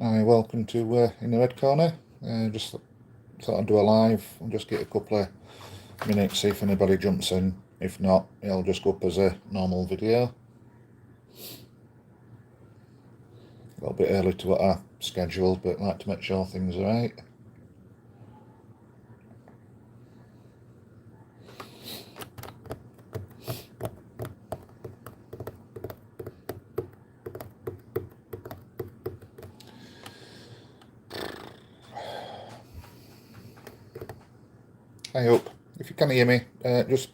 Hi, welcome to In the Red Corner. Just thought I'd do a live and just get a couple of minutes, see if anybody jumps in. If not, it'll just go up as a normal video. A little bit early to what I scheduled, but I'd like to make sure things are right. I hope. If you can hear me, just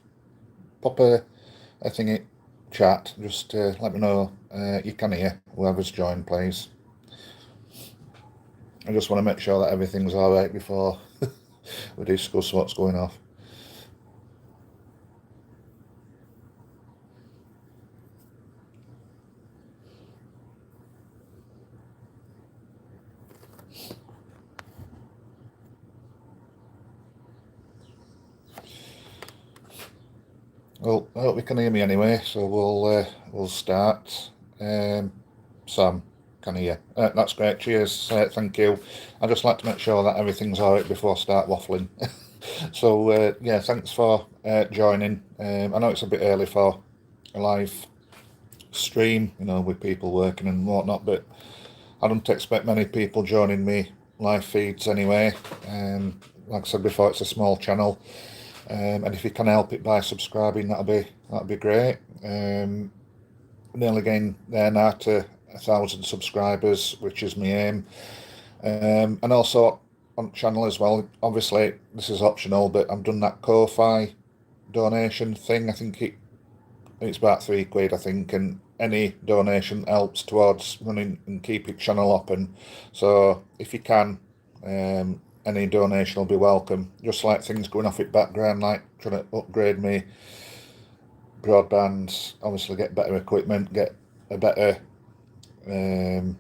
pop a thingy chat. Just let me know you can hear whoever's joined, please. I just want to make sure that everything's all right before we discuss what's going on. Well, I hope you can hear me anyway, so we'll start. Sam can hear. That's great. Cheers. Thank you. I'd just like to make sure that everything's all right before I start waffling. So yeah, thanks for joining. I know it's a bit early for a live stream, with people working and whatnot, but I don't expect many people joining me live feeds anyway. Like I said before, it's a small channel. And if you can help it by subscribing, that'd be great. Nearly getting there now to 1,000 subscribers, which is my aim. And also on channel as well. Obviously, this is optional, but I've done that Ko-Fi donation thing. I think it's about £3, I think, and any donation helps towards running and keeping channel open. So if you can, any donation will be welcome. Just like things going off in background, like trying to upgrade me broadband, obviously get better equipment, get a better thing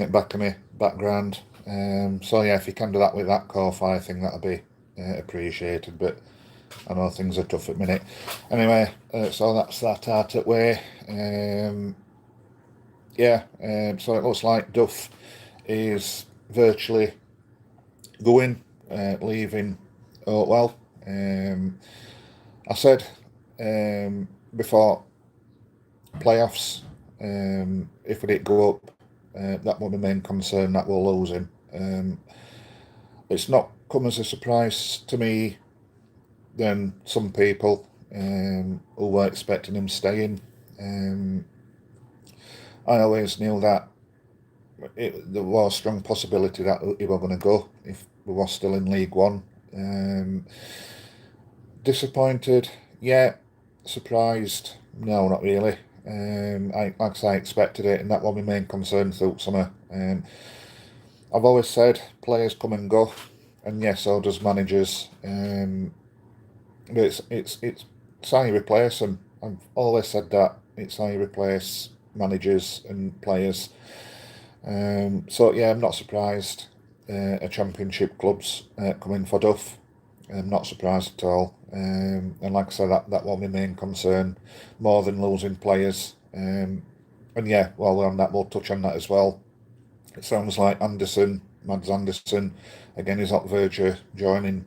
at back of me background. So yeah, if you can do that with that Ko-Fi thing, that'll be appreciated. But I know things are tough at the minute. Anyway, so that's that out of the way. So it looks like Duff is virtually going, leaving Oatwell. I said before playoffs, if we didn't go up, that was the main concern, that we're losing. It's not come as a surprise to me than some people who were expecting him staying. I always knew that there was a strong possibility that he was going to go if we were still in League One. Disappointed, yeah. Surprised, no, not really. Like I say, I expected it, and that was my main concern through summer. I've always said players come and go, and yes, so does managers. But it's how you replace them. I've always said that it's how you replace managers and players. So yeah, I'm not surprised. A Championship club's coming for Duff. I'm not surprised at all. And like I said, that was my main concern, more than losing players. And yeah, while we're on that, we'll touch on that as well. It sounds like Mads Anderson, again, is on the verge of joining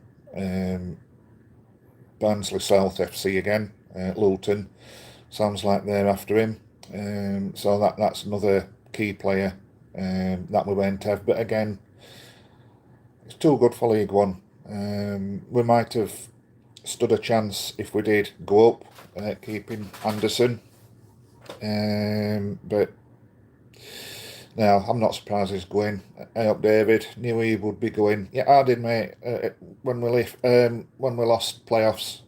Barnsley FC again. Luton, sounds like they're after him. So that's another key player that we won't have. But again, it's too good for League One. We might have stood a chance if we did go up, keeping Anderson. But no, I'm not surprised he's going. I hope David knew he would be going. Yeah, I did, mate. When we lost playoffs,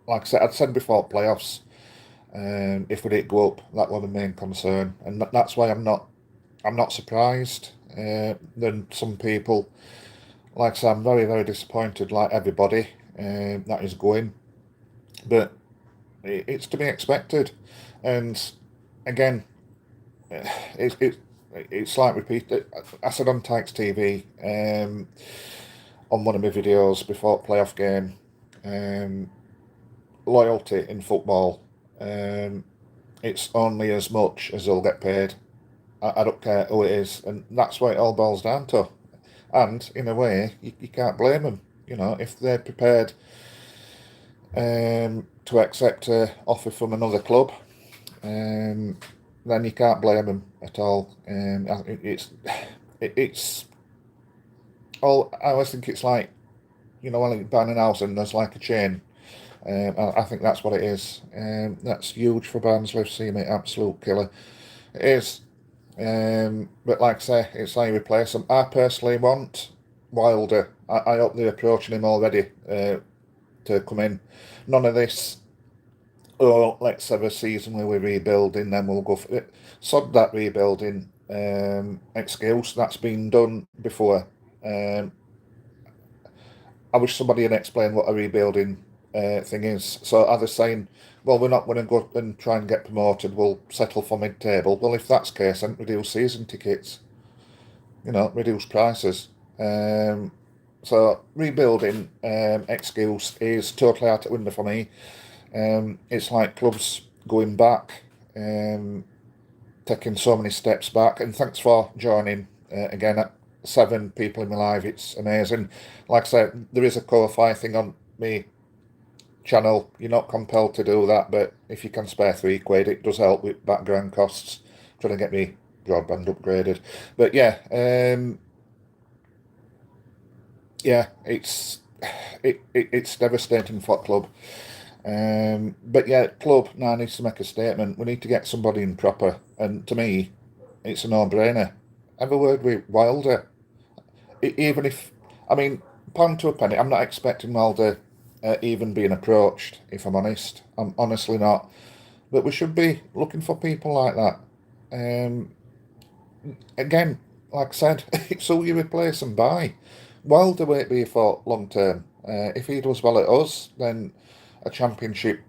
like I said, I'd said before playoffs, if we didn't go up, that was the main concern, and that's why I'm not surprised. Than some people, like I said, I'm very, very disappointed, like everybody, that is going, but it's to be expected. And again, it's like repeat. I said on Tykes TV, on one of my videos before playoff game, loyalty in football, it's only as much as they'll get paid. I don't care who it is, and that's what it all boils down to. And in a way, you can't blame them. You know, if they're prepared to accept an offer from another club, then you can't blame them at all. It's all. I always think it's like, you know, when you buy an house and there's like a chain. I think that's what it is. That's huge for Barnsley FC, mate. Absolute killer. It is. But like I say, it's how you replace them. I personally want Wilder. I hope they're approaching him already to come in. None of this, oh, let's have a season where we're rebuilding, then we'll go for it. Sod that rebuilding excuse. That's been done before. I wish somebody had explained what a rebuilding thing is. So are they saying, well, we're not going to go and try and get promoted, we'll settle for mid-table? Well, if that's the case, then reduce season tickets, you know, reduce prices. So rebuilding excuse is totally out the window for me. It's like clubs going back, taking so many steps back. And thanks for joining again at 7 people in my life. It's amazing. Like I said, there is a Ko-Fi thing on me channel. You're not compelled to do that, but if you can spare £3, it does help with background costs, trying to get me broadband upgraded. But yeah, it's devastating for the club. But yeah, club now needs to make a statement. We need to get somebody in proper, and to me, it's a no-brainer. Have a word with Wilder. Even if, I mean, pound to a penny, I'm not expecting Wilder even being approached, if I'm honest. I'm honestly not. But we should be looking for people like that. Again, like I said, it's who you replace and buy. Wilder won't be for long term. If he does well at us, then a championship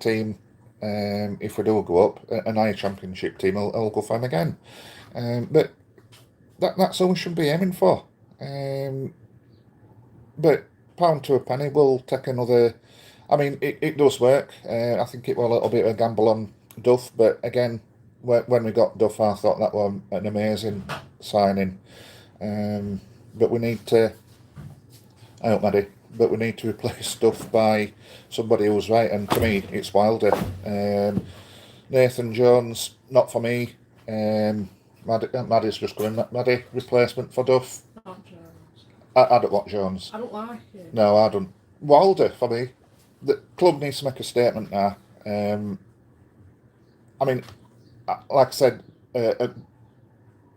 team, if we do go up, an higher championship team, will go for him again. But that's all we should be aiming for. But pound to a penny, we'll take another. I mean, it does work. I think it was a little bit of a gamble on Duff, but again, when we got Duff, I thought that was an amazing signing. But we need to. I hope, Maddie. But we need to replace Duff by somebody who's right, and to me, it's Wilder. Nathan Jones, not for me. Maddie's just going. Maddie, replacement for Duff. Not Jones. I don't want Jones. I don't like it. No, I don't. Wilder for me. The club needs to make a statement now. I mean, like I said,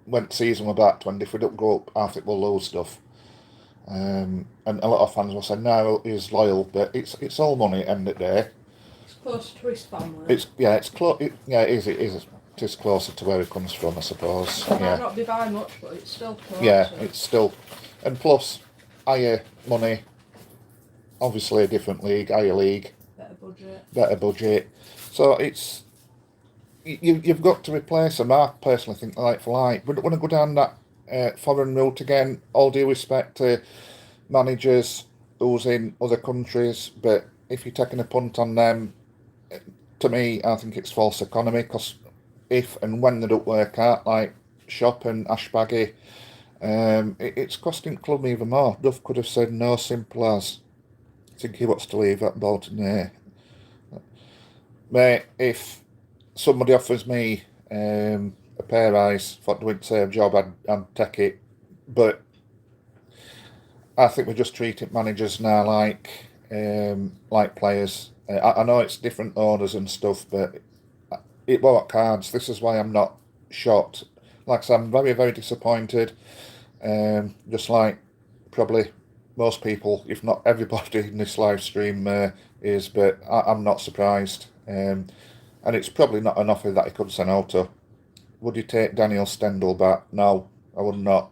when the season was about 20, if we don't go up, I think we'll lose stuff. And a lot of fans will say, no, he's loyal, but it's all money at the end of the day. It's close to his family. It's close. It is closer to where he comes from, I suppose. It might not be by much, but it's still close. Yeah, it's still, and plus higher money. Obviously, a different league, higher league, better budget. So it's you've got to replace them. I personally think like for like. We don't want to go down that foreign route again. All due respect to managers who's in other countries, but if you're taking a punt on them, to me, I think it's false economy, because if and when they don't work out, like Shop and Ashbaggy, it's costing the club even more. Duff could have said no, simple as, I think he wants to leave at Bolton there. Mate, if somebody offers me a pay rise for doing the same job, I'd take it. But I think we just treat managers now like players. I know it's different orders and stuff, but it won't cards. This is why I'm not shocked. Like I said, I'm very, very disappointed. Just like probably most people, if not everybody in this live stream is, but I'm not surprised. And it's probably not an offer that he could send out to. Would you take Daniel Stendel back? No, I would not.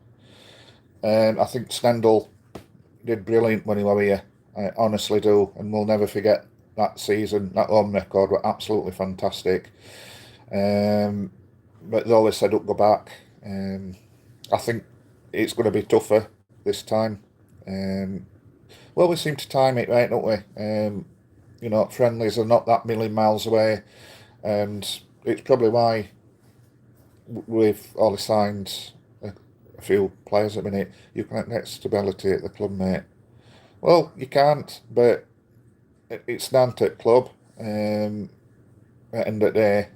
I think Stendel did brilliant when he was here. I honestly do, and we'll never forget that season. That home record were absolutely fantastic. But they always said, "Don't go back." I think it's going to be tougher this time. Well, we seem to time it right, don't we? Friendlies are not that million miles away, and it's probably why we've only signed a few players at the minute. You can't get stability at the club, mate. Well, you can't, but it's down to the club. At the end of the day,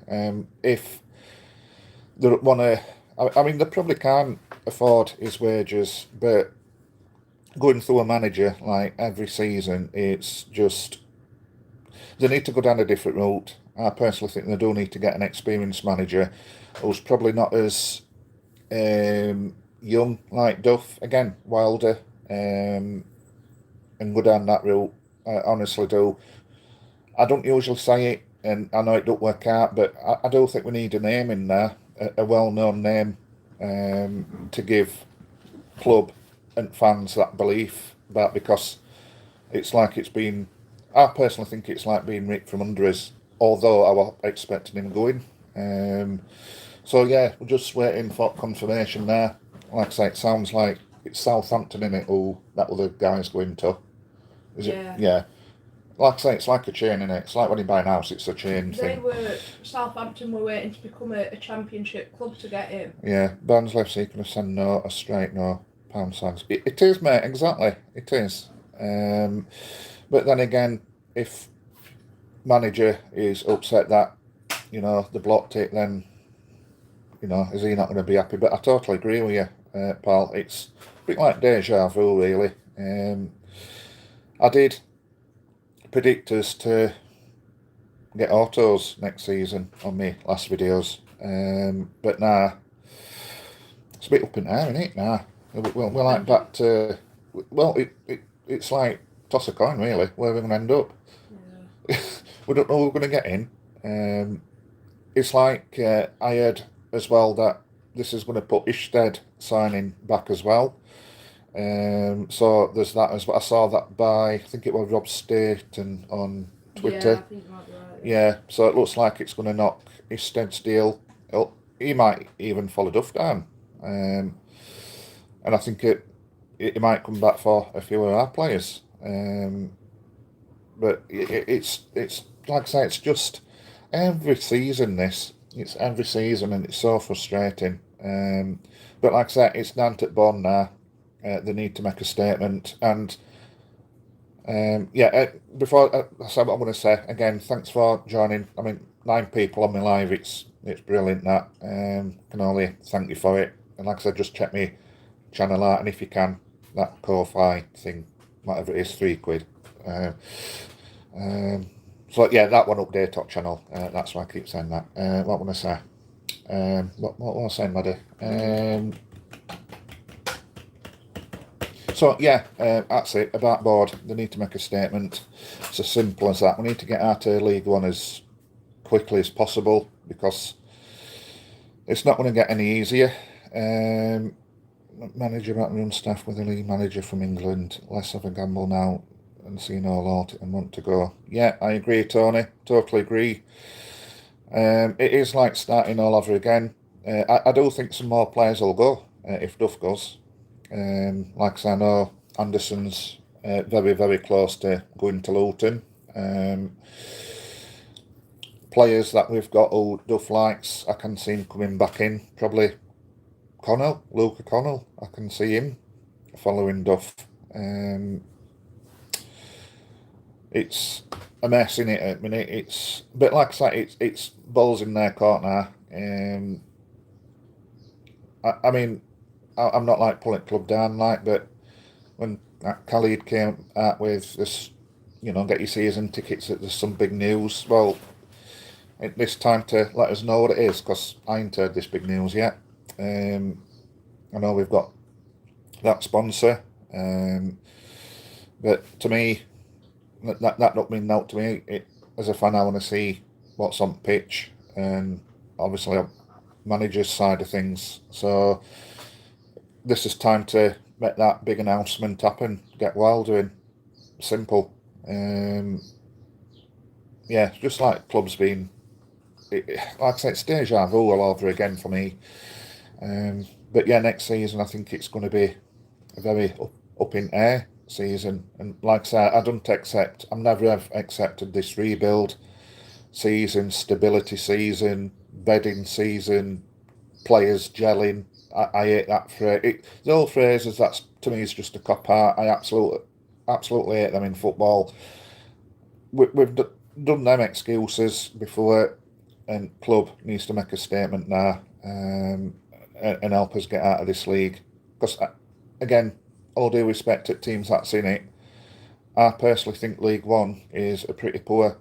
if they want to, I mean, they probably can't afford his wages, but going through a manager like every season, it's just they need to go down a different route. I personally think they do need to get an experienced manager who's probably not as young like Duff, again, Wilder, and go down that route. I honestly do. I don't usually say it, and I know it don't work out, but I do think we need a name in there, a well-known name, to give club and fans that belief that, because it's like it's been. I personally think it's like being ripped from under us, although I was expecting him going. So yeah, we're just waiting for confirmation there. Like I say, it sounds like it's Southampton in it. Who that other guy's going to? Is Yeah. it? Yeah. Like I say, it's like a chain in it. It's like when you buy an house, it's a chain thing. Southampton were waiting to become a championship club to get him. Yeah, Barnsley FC can send no, a straight no, pound signs. It is, mate, exactly. It is. But then again, if manager is upset that, they blocked it, then, is he not going to be happy? But I totally agree with you, pal. It's a bit like deja vu, really. I did predict us to get autos next season on my last videos. But nah, it's a bit up in the air, isn't it? Nah. We're like back to, well, it's like toss a coin, really, where we're going to end up. Yeah. We don't know who we're going to get in. It's like I heard as well that this is going to put Ishted signing back as well. So there's that as well. I saw that by, I think it was Rob Staten on Twitter. Yeah, I think you might be right. Yeah, so it looks like it's going to knock Ished's deal. He might even follow Duff down. And I think it might come back for a few of our players. But it's like I say, it's just every season this. It's every season, and it's so frustrating. But like I say, it's down to Bond now. They need to make a statement. And before I say what I'm going to say, again, thanks for joining. I mean, 9 people on my live, it's brilliant that. Can only thank you for it. And like I said, just check me channel out, and if you can, that Ko-Fi thing, whatever it is, £3. So yeah, that one up there, top channel. That's why I keep saying that. What want to say? What was I saying, Maddie? So yeah, that's it. About board, they need to make a statement. It's as simple as that. We need to get out of League One as quickly as possible, because it's not going to get any easier. Manager backroom staff with a league manager from England. Let's have a gamble now and see no lot and want to go. Yeah, I agree, Tony. Totally agree. It is like starting all over again. I do think some more players will go if Duff goes. Like I say, I know Anderson's very, very close to going to Luton. Players that we've got who Duff likes, I can see him coming back in. Probably Luca Connell. I can see him following Duff. It's a mess in it at the minute. But like I say, it's balls in their court now. I mean, I'm not like pulling club down, but when Khalid came out with this, get your season tickets, there's some big news. Well, it's time to let us know what it is, because I ain't heard this big news yet. I know we've got that sponsor, but to me, that don't mean no to me. As a fan, I want to see what's on pitch, and obviously on manager's side of things. So this is time to make that big announcement happen. Get Wilder in. Simple. Yeah, just like clubs being, like I said, it's deja vu all over again for me. But yeah, next season I think it's going to be a very up in air season. And like I said, I've never have accepted this rebuild season, stability season, bedding season, players gelling. I hate that phrase. The old phrases, that's to me is just a cop out. I absolutely hate them in football. We've done them excuses before, and club needs to make a statement now, and help us get out of this league. Because again, all due respect to teams that's in it, I personally think League One is a pretty poor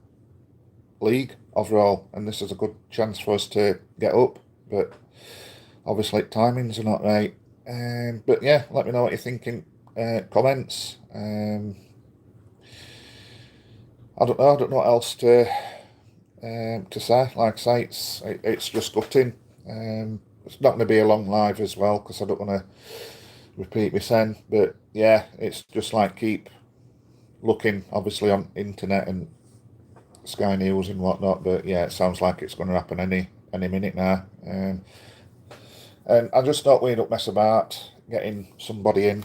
league overall, and this is a good chance for us to get up. But obviously, timings are not right. But yeah, let me know what you're thinking. Comments. I don't know. I don't know what else to say. Like I say, it's just gutting. It's not going to be a long live as well because I don't want to repeat myself. But yeah, it's just like keep looking, obviously on internet and Sky News and whatnot. But yeah, it sounds like it's going to happen any minute now. And I just thought we'd not mess about getting somebody in.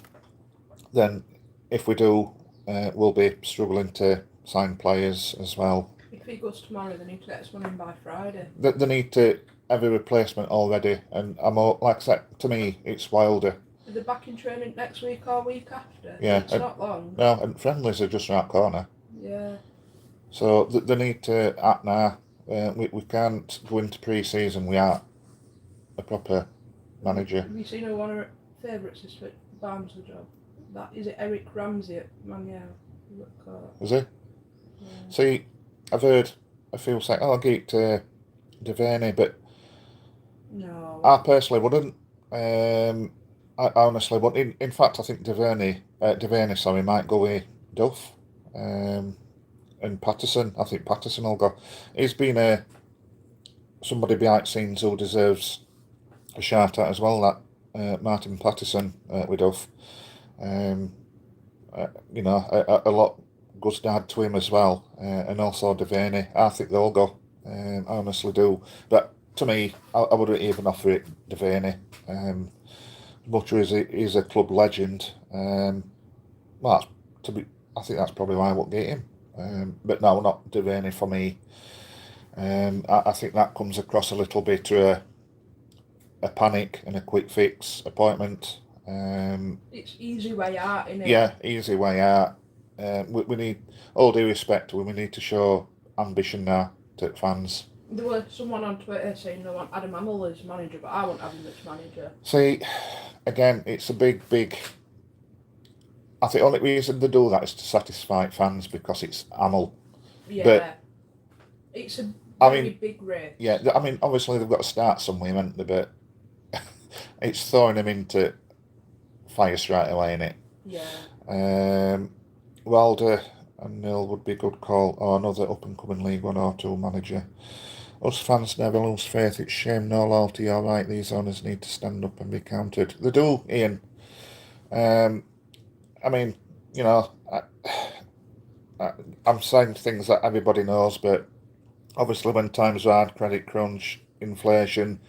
Then, if we do, we'll be struggling to sign players as well. If he goes tomorrow, they need to get us one in by Friday. They need to have a replacement already, and like I said, to me, it's Wilder. Are they back in training next week or week after? Yeah, it's not long. No, and friendlies are just around the corner. Yeah. So they need to act now. We can't go into pre-season without a proper manager. Have you seen who one of our favourites is for Barnsley job? That is it, Eric Ramsey at Micheal. Is it? Yeah. See, I've heard a few say, "Oh, I'll get it to Devaney," but no, I personally wouldn't. I honestly wouldn't. In fact, I think Devaney, might go with Duff, and Patterson. I think Patterson will go. He's been somebody behind the scenes who deserves a shout out as well. That Martin Patterson with Duff. A lot goes down to him as well, and also Devaney. I think they'll go. I honestly do. But to me, I wouldn't even offer it Devaney. Much as he's a club legend, I think that's probably why I won't get him. But no, not Devaney for me. I think that comes across a little bit to a panic and a quick fix appointment. It's easy way out, isn't it? Yeah, easy way out. We need, all due respect, we need to show ambition now to fans. There was someone on Twitter saying they want Adam Hamill as manager, but I won't have him as manager. See, again, it's a big. I think the only reason they do that is to satisfy fans because it's Hamill. Yeah, but it's a very big race. Yeah, I mean, obviously they've got to start somewhere, haven't they? But it's throwing them into fire straight away, innit? Yeah. Wilder and Neil would be a good call, or another up-and-coming League 1 or 2 manager. Us fans never lose faith. It's shame, no loyalty. All right, these owners need to stand up and be counted. They do, Ian. I mean, you know, I'm saying things that everybody knows, but obviously when times are hard, credit crunch, inflation,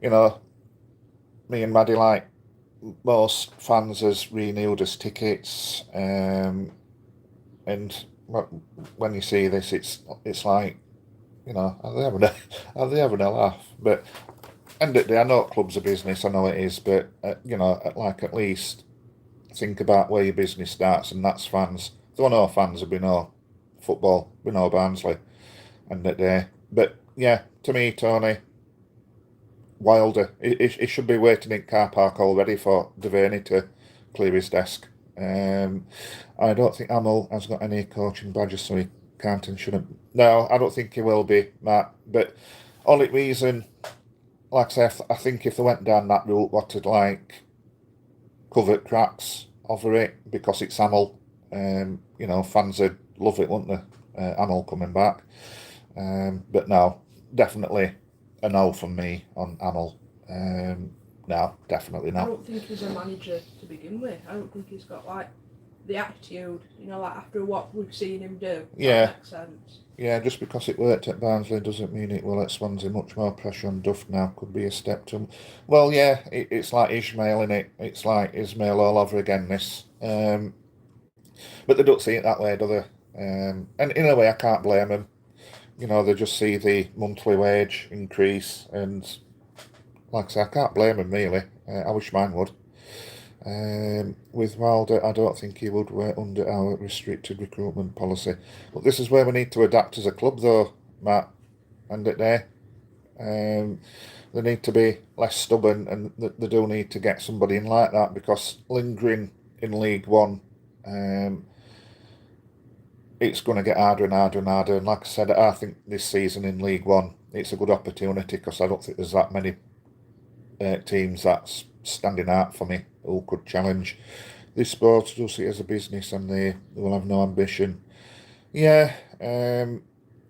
you know, me and Maddie, like most fans, has renewed us tickets, and when you see this, it's like, you know, are they having a laugh? But end of the day, I know clubs are business, I know it is, but you know, at least think about where your business starts, and that's fans. There are no fans, there'll be no football, we know Barnsley, end of the day. But yeah, to me, Tony, Wilder, he should be waiting in car park already for Devaney to clear his desk. I don't think Hamill has got any coaching badges, so he can't and shouldn't. No, I don't think he will be, Matt. But only reason, like I say, I think if they went down that route, what to like cover cracks over it because it's Hamill. You know, fans would love it, wouldn't they? Hamill coming back. But no, definitely a no from me on Hamill. No, definitely not. I don't think he's a manager to begin with. I don't think he's got like the attitude, you know, like after what we've seen him do. Yeah. That makes sense. Yeah, just because it worked at Barnsley doesn't mean it will at Swansea. Much more pressure on Duff now could be a step to him. Well, yeah, it's like Ishmael, innit? It's like Ismail all over again, this. But they don't see it that way, do they? And in a way, I can't blame them. You know, they just see the monthly wage increase and like I say, I can't blame him really. I wish mine would. With Wilder, I don't think he would work under our restricted recruitment policy. But this is where we need to adapt as a club, though, Matt, and at there. They need to be less stubborn, and they do need to get somebody in like that, because lingering in League One, it's going to get harder and harder and harder. And like I said, I think this season in League One, it's a good opportunity, because I don't think there's that many teams that's standing out for me who could challenge. This sport does see it as a business, and they will have no ambition. Yeah, and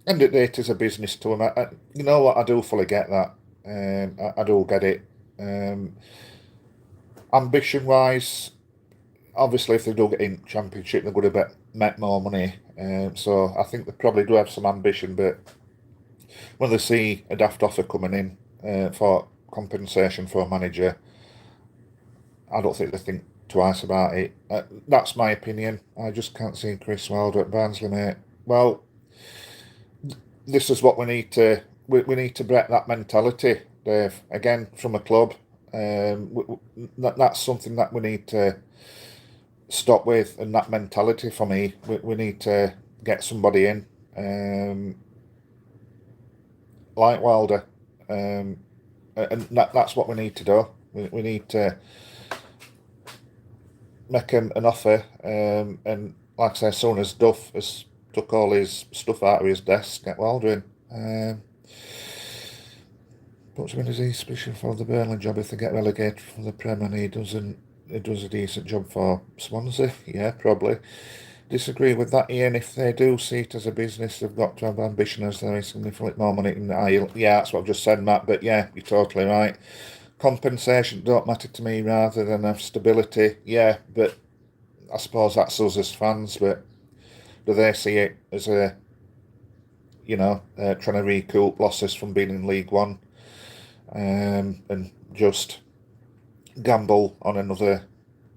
it is a business to them. You know what? I do fully get that. I do get it. Ambition-wise, obviously, if they do get in Championship, they're going to make more money. So I think they probably do have some ambition, but when they see a daft offer coming in for compensation for a manager, I don't think they think twice about it. That's my opinion. I just can't see Chris Wilder at Barnsley, mate. Well, this is what we need to. We need to break that mentality, Dave. Again, from a club, that's something that we need to stop with, and that mentality for me. We need to get somebody in, like Wilder, and that's what we need to do. We need to make him an offer, and like I say, as soon as Duff has took all his stuff out of his desk, get Wilder in. Puts him in as a suspicion for the Burnley job if they get relegated from the Prem, and he does a decent job for Swansea. Yeah, probably. Disagree with that, Ian. If they do see it as a business, they've got to have ambition as there is significantly more money in the aisle. Yeah, that's what I've just said, Matt. But yeah, you're totally right. Compensation don't matter to me rather than have stability. Yeah, but I suppose that's us as fans. But do they see it as a, trying to recoup losses from being in League One, and just gamble on another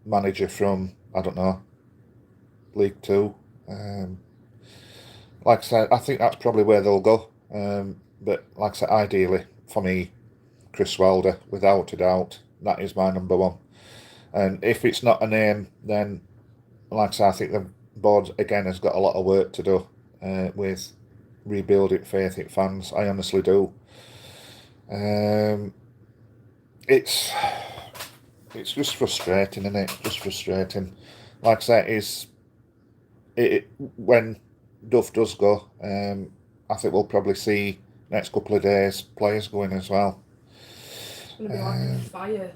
manager from, I don't know, League Two? Like I said, I think that's probably where they'll go. But like I said, ideally for me, Chris Wilder, without a doubt, that is my number one. And if it's not a name, then like I said, I think the board again has got a lot of work to do with rebuilding faith in fans. I honestly do. It's just frustrating, isn't it? Just frustrating. Like I say, when Duff does go, I think we'll probably see next couple of days players going as well. It's going to be like a fire,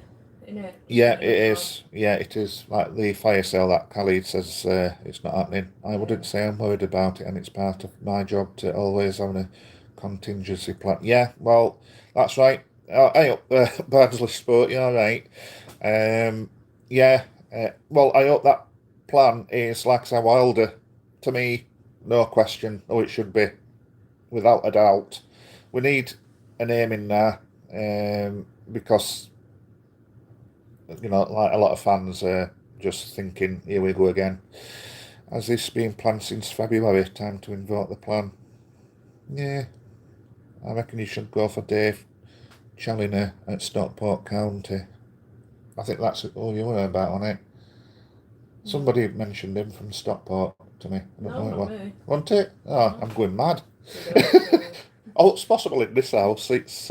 isn't it? Yeah, it is. Yeah, it is. Like the fire sale that Khalid says it's not happening. I wouldn't say I'm worried about it, and it's part of my job to always have a contingency plan. Yeah, well, that's right. Hey up, Barnsley Sport, you're right. Yeah, well, I hope that plan is like I say, Wilder. To me, no question. Oh, it should be, without a doubt. We need a name in there, because like a lot of fans are just thinking, here we go again. Has this been planned since February? Time to invoke the plan. Yeah, I reckon you should go for Dave Challinor at Stockport County. I think that's all you were about on it. Somebody mentioned him from Stockport to me. I don't know not me. Wasn't it? Oh, I'm going mad. Yeah. Oh, it's possible in this house. It's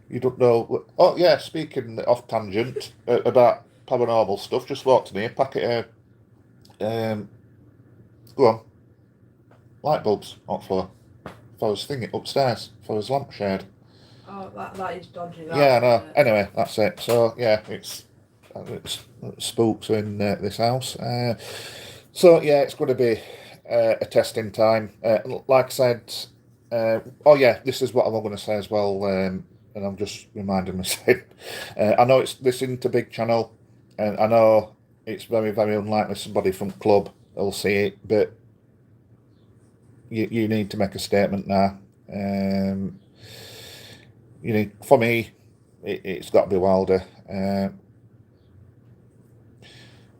you don't know. Oh yeah, speaking off tangent about paranormal stuff. Just walked in here, packet of go on, light bulbs on floor for his thing upstairs for his lampshade. Oh, that is dodgy. Yeah, I know. Anyway, that's it. So yeah, it's spooks in this house. So yeah, it's going to be a testing time. Like I said, oh yeah, this is what I'm going to say as well. And I'm just reminding myself. I know it's this into big channel, and I know it's very, very unlikely somebody from club will see it, but you need to make a statement now. You need, for me, it's got to be Wilder.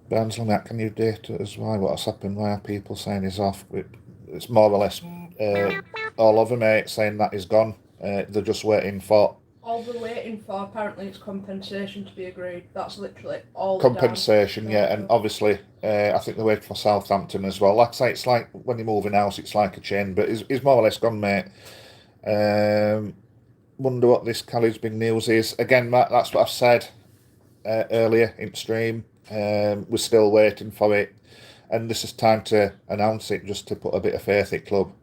Barnsley, that can you date as why what's happened? Why are people saying he's off? It's more or less all over, mate, saying that he's gone. They're just waiting for All they're waiting for, apparently, is compensation to be agreed. That's literally all. Compensation, yeah, and obviously, I think they're waiting for Southampton as well. Like I say, it's like when you're moving house, it's like a chain, but he's more or less gone, mate. Wonder what this Callie's big news is. Again, Matt, that's what I've said earlier in stream. We're still waiting for it, and this is time to announce it, just to put a bit of faith in club.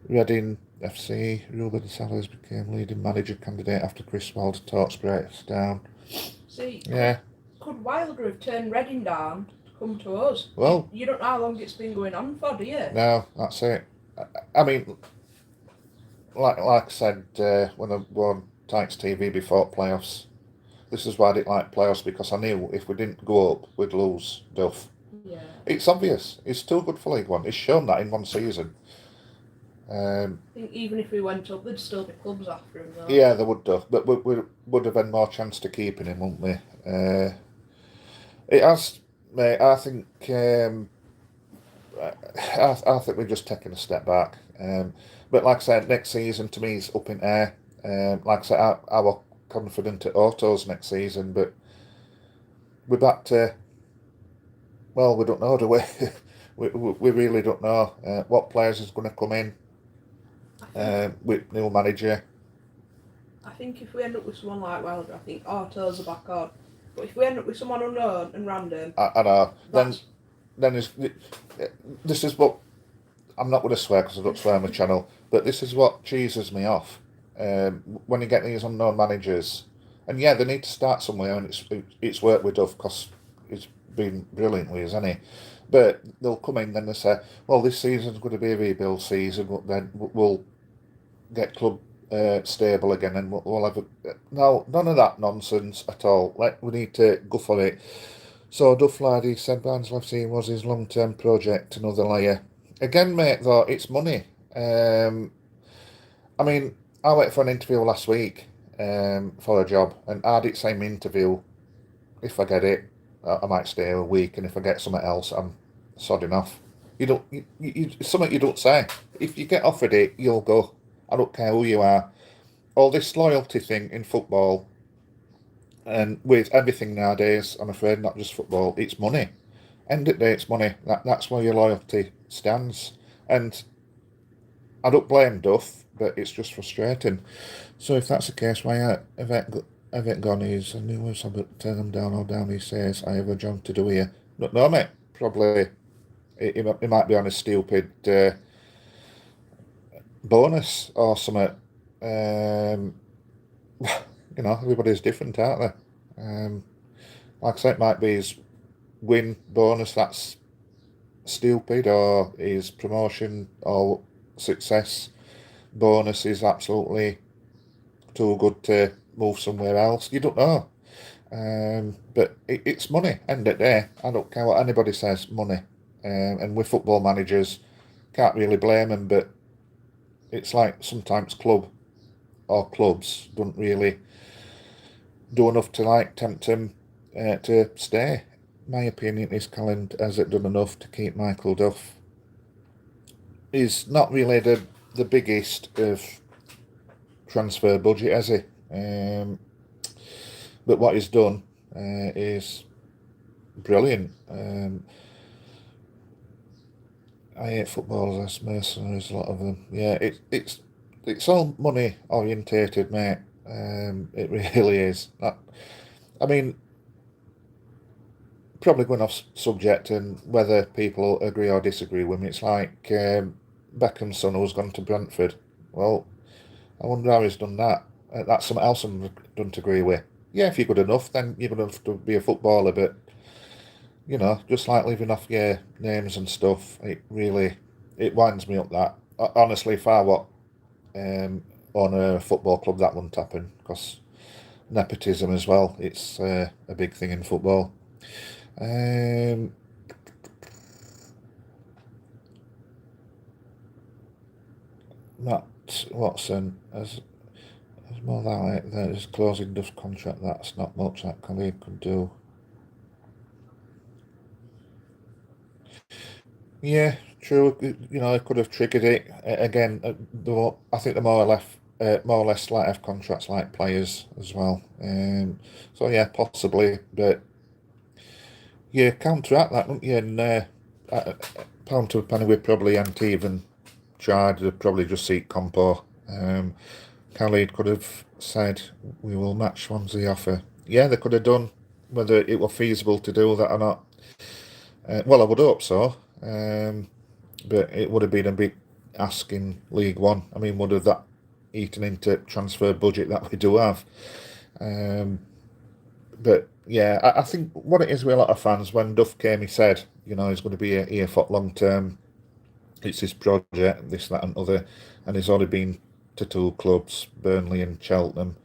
Reading FC, Ruben Sellers became leading manager candidate after Chris Wilder talks breaks down. See, Yeah. Could Wilder have turned Reading down to come to us? Well, you don't know how long it's been going on for, do you? No, that's it. I mean, like I said when I won Tykes TV before playoffs, this is why I didn't like playoffs, because I knew if we didn't go up, we'd lose Duff. Yeah. It's obvious. He's too good for League One. He's shown that in one season. I think even if we went up, there'd still be clubs after him, though. Yeah, they would do. But we would have had more chance to keeping him, wouldn't we? It has, mate. I think I think we're just taking a step back. But like I said, next season to me is up in air. Like I said, I was confident at Autos next season, but we're back to, well, we don't know, do we? we really don't know what players is going to come in with new manager. I think if we end up with someone like Wilder, I think Autos are back on. But if we end up with someone unknown and random, I know. Then this is what, I'm not going to swear because I don't swear on my channel, but this is what cheeses me off. When you get these unknown managers, and yeah, they need to start somewhere, and it's worked with Duff because it's been brilliant with us, hasn't he? But they'll come in, then they say, well, this season's going to be a rebuild season, but then we'll get club stable again, and we'll have no, none of that nonsense at all. We need to go for it. So Duff Lardy said Barnsley FC was his long-term project. Another layer. Again, mate, though, it's money. I mean, I went for an interview last week for a job, and I did say in my interview, if I get it, I might stay a week, and if I get something else, I'm sodding off. You don't. It's something you don't say. If you get offered it, you'll go. I don't care who you are. All this loyalty thing in football, and with everything nowadays, I'm afraid, not just football, it's money. End of the day, it's money. That's where your loyalty stands. And I don't blame Duff, but it's just frustrating. So if that's the case, why have it gone is, I knew I would turn them down or down, he says, I have a job to do here. No, mate, probably it might be on a stupid bonus or something. Everybody's different, aren't they? Like I said, it might be his win bonus that's stupid, or his promotion or success bonus is absolutely too good to move somewhere else. You don't know. But it's money. End of the day, I don't care what anybody says, money. And with football managers, can't really blame them, but it's like sometimes clubs don't really do enough to tempt him to stay. My opinion is Callan hasn't done enough to keep Micheal Duff. He's not really the biggest of transfer budget, has he? But what he's done is brilliant. I hate footballers as mercenaries, a lot of them. Yeah, it's all money orientated, mate. It really is. I mean, probably going off subject and whether people agree or disagree with me. It's like Beckham's son who's gone to Brentford. Well, I wonder how he's done that. That's something else I don't agree with. Yeah, if you're good enough, then you're good enough to be a footballer, but just like leaving off your names and stuff, it winds me up. That honestly, if I were on a football club, that wouldn't happen, because nepotism as well. It's a big thing in football. Matt Watson has more than like there's closing Duff's contract. That's not much that Khalid could do. Yeah, true. It could have triggered it again. I think the more I left more or less like have contracts like players as well. So yeah, possibly, but you counteract that, don't you? And pound to a penny, we probably hadn't even tried. They'd probably just seek compo. Khalid could have said, "We will match Swansea offer." Yeah, they could have done. Whether it were feasible to do that or not, well, I would hope so. But it would have been a big ask in League One. I mean, would have that eaten into transfer budget that we do have? But yeah, I think what it is with a lot of fans, when Duff came, he said, he's going to be here for long term. It's his project, this, that, and other, and he's already been to two clubs, Burnley and Cheltenham.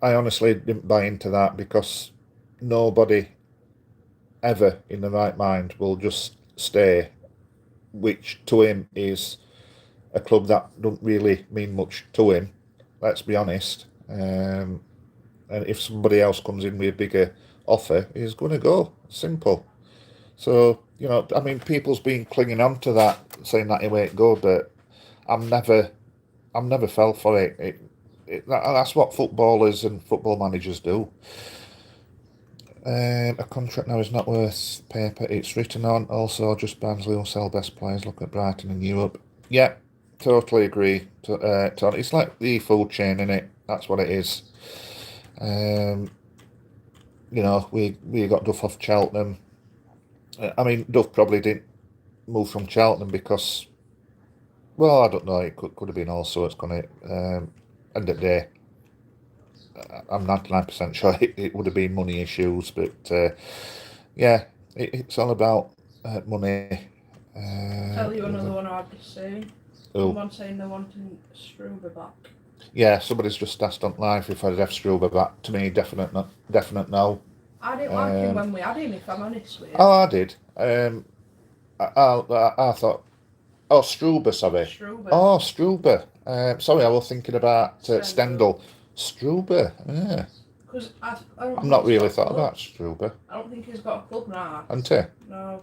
I honestly didn't buy into that, because nobody ever in the right mind will just stay, which to him is a club that don't really mean much to him. Let's be honest. And if somebody else comes in with a bigger offer, he's going to go. Simple. So, I mean, people's been clinging on to that, saying that he won't go, but I'm never fell for it. That's what footballers and football managers do. A contract now is not worth paper it's written on. Also, just Barnsley will sell best players. Look at Brighton in Europe. Yeah, totally agree. Tony. It's like the food chain, innit? That's what it is. We got Duff off Cheltenham. I mean, Duff probably didn't move from Cheltenham because, well, I don't know. It could have been all sorts. End of the day, I'm 99% sure it would have been money issues, but yeah, it's all about money. Tell you another one I've just seen. Someone saying they're wanting Struber back. Yeah, somebody's just asked on live if I'd have Struber back. To me, definite no. I didn't like him when we had him, if I'm honest with you. Oh, I did. I thought, Struber, sorry. Struber. Oh, Struber. Sorry, I was thinking about Stendhal. Struber, yeah. Because I've not really thought about Struber. I don't think he's got a club now. Hasn't he? No.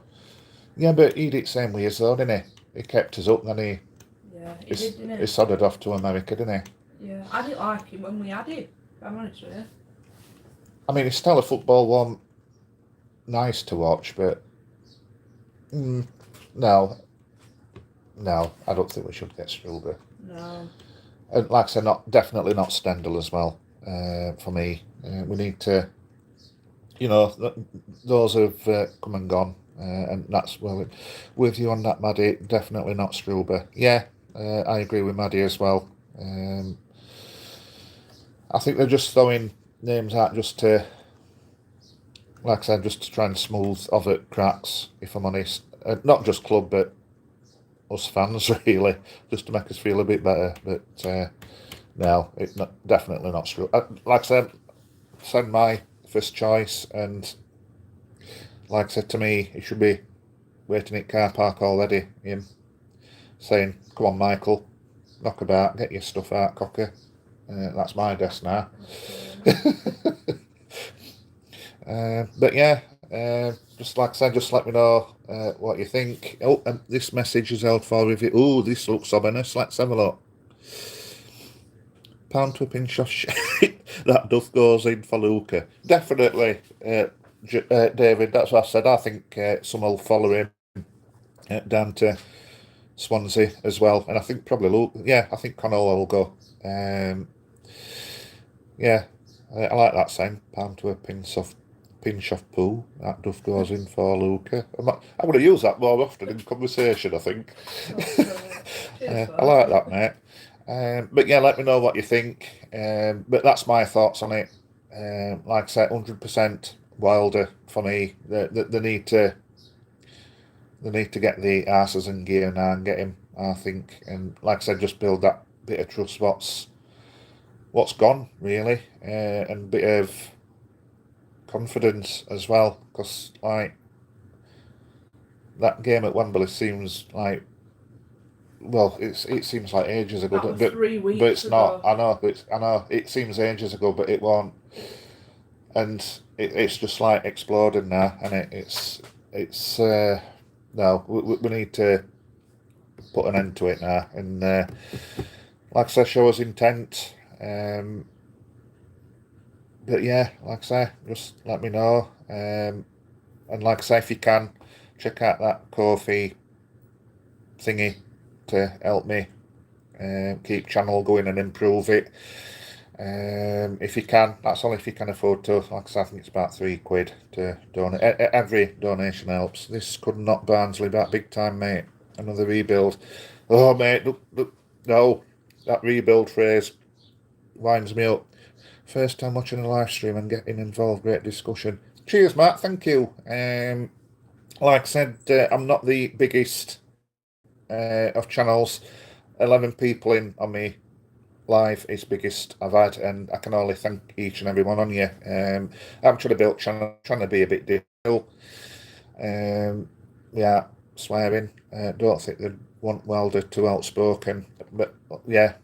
Yeah, but he did the same with us though, didn't he? He kept us up, then he did, didn't he? He sodded off to America, didn't he? Yeah, I didn't like him when we had him, if I'm honest with you. I mean, his style of football wasn't nice to watch, but no, I don't think we should get Struber. No. And like I said, definitely not Stendhal as well. For me, we need to, those have come and gone, and that's with you on that, Maddie. Definitely not Struber. Yeah, I agree with Maddie as well. I think they're just throwing names out just to, like I said, just to try and smooth over cracks, if I'm honest. Not just club, but us fans, really, just to make us feel a bit better. But no, it's definitely not true. Like I said my first choice, and like I said, to me, he should be waiting at car park already. Him saying, "Come on, Michael, knock about, get your stuff out, cocker." That's my desk now. But yeah, just like I said, just let me know what you think. Oh, and this message is held for review. Oh, this looks ominous. Let's have a look. Pound to a pinch of shit. That Duff goes in for Luca. Definitely, David, that's what I said. I think some will follow him down to Swansea as well. And I think probably Luke. Yeah, I think Connell will go. Yeah, I like that saying. Pound to a pinch of poo. That Duff goes in for Luca. I'm going to use that more often in conversation, I think. I like that, mate. But yeah, let me know what you think. But that's my thoughts on it. Like I said, 100% Wilder for me. They need to get the arses in gear now and get him, I think. And like I said, just build that bit of trust. What's gone, really, and a bit of confidence as well, because like that game at Wembley seems like, well, it seems like ages ago, but 3 weeks but it's ago. not. I know it seems ages ago, but it won't. And it's just like exploding now, and it's no, we need to put an end to it now. And like I say, show us intent. But yeah, like I say, just let me know. And like I say, if you can, check out that Ko-fi thingy to help me keep channel going and improve it. If you can, that's all if you can afford to. Like I said, I think it's about £3 to donate. Every donation helps. This could knock Barnsley back big time, mate. Another rebuild. Oh, mate, look, no, that rebuild phrase winds me up. First time watching a live stream and getting involved. Great discussion. Cheers, Matt. Thank you. Like I said, I'm not the biggest of channels. 11 people in on me live is biggest I've had, and I can only thank each and every one on you. I'm trying to build channel, trying to be a bit difficult. Yeah, swearing. Don't think they want Welder too outspoken, but yeah,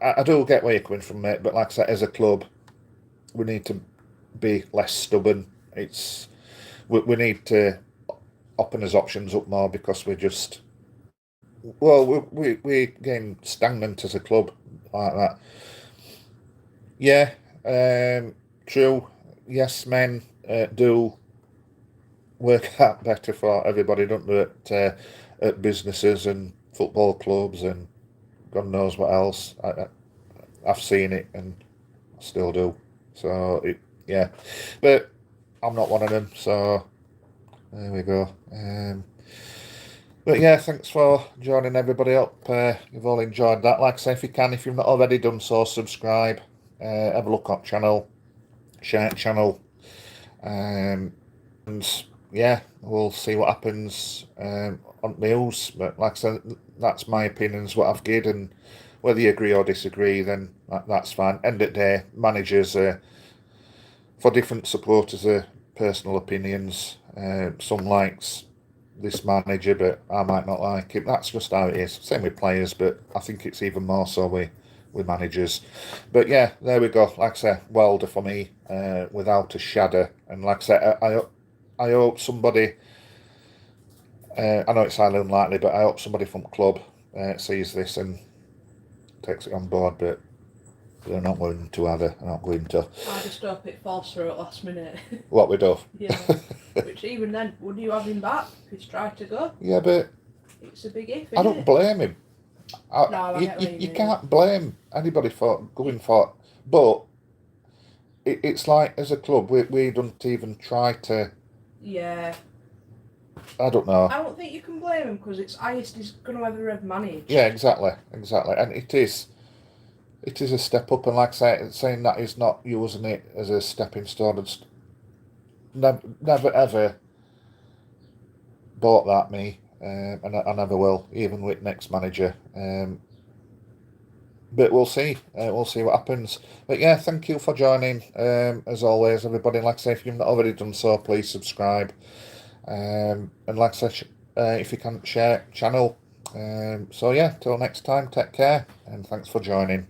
I do get where you're coming from, mate. But like I said, as a club, we need to be less stubborn. We need to open his options up more because we're just we're getting stagnant as a club like that. Yeah, true. Yes, men do work out better for everybody, don't they? At businesses and football clubs and God knows what else. I've seen it and I still do. So yeah, but I'm not one of them. So there we go. But yeah, thanks for joining everybody up. You've all enjoyed that. Like I say, if you can, if you've not already done so, subscribe. Have a look at channel, share channel, and yeah, we'll see what happens on news. But like I said, that's my opinions, what I've given, and whether you agree or disagree, then that's fine. End of the day, managers for different supporters are personal opinions. Some likes this manager, but I might not like it. That's just how it is. Same with players, but I think it's even more so with managers. But yeah, there we go. Like I say, Welder for me, without a shadow. And like I say, I hope somebody. I know it's highly unlikely, but I hope somebody from the club sees this and takes it on board. But they're not going to either. They're not going to. I just hope it falls through at last minute. What we do? Yeah. Which even then, would you have him back if he's tried to go? Yeah, but it's a big if. I don't blame him. You mean. Can't blame anybody for going for it. But it's like, as a club, we don't even try to. Yeah. I don't know. I don't think you can blame him because it's highest he's going to ever have managed. Yeah, exactly. And it is a step up. And like I say, saying that is not using it as a stepping stone. Never ever bought that, me. And I never will, even with next manager. But we'll see. We'll see what happens. But yeah, thank you for joining. As always, everybody. Like I say, if you've not already done so, please subscribe. And like I said, if you can, share channel. So yeah, till next time, take care and thanks for joining.